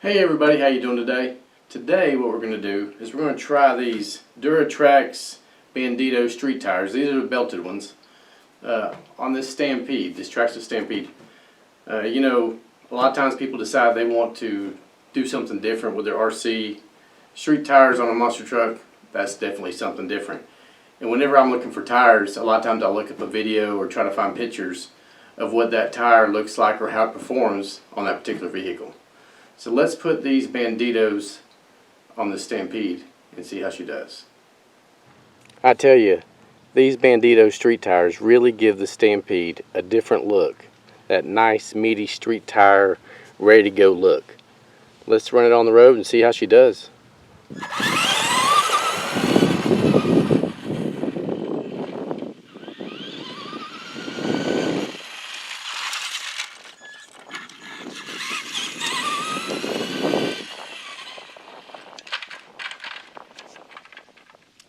Hey everybody, how you doing today? Today what we're going to do is we're going to try these Duratrax Bandito street tires. These are the belted ones on this Stampede, this Traxxas Stampede. You know, a lot of times people decide they want to do something different with their RC. Street tires on a monster truck, that's definitely something different. And whenever I'm looking for tires, a lot of times I'll look up a video or try to find pictures of what that tire looks like or how it performs on that particular vehicle. So let's put these Banditos on the Stampede and see how she does. I tell you, these Bandito street tires really give the Stampede a different look. That nice meaty street tire, ready to go look. Let's run it on the road and see how she does.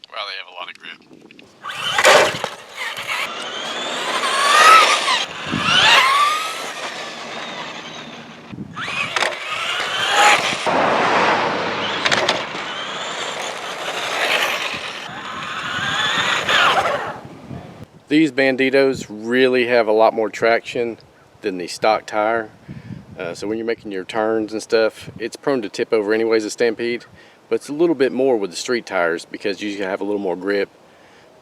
Wow, they have a lot of grip. These Banditos really have a lot more traction than the stock tire. So when you're making your turns and stuff, it's prone to tip over anyways, the Stampede. But it's a little bit more with the street tires because you have a little more grip.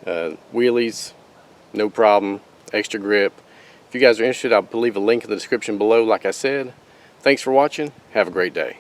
Wheelies, no problem, extra grip. If you guys are interested, I'll leave a link in the description below like I said. Thanks for watching. Have a great day.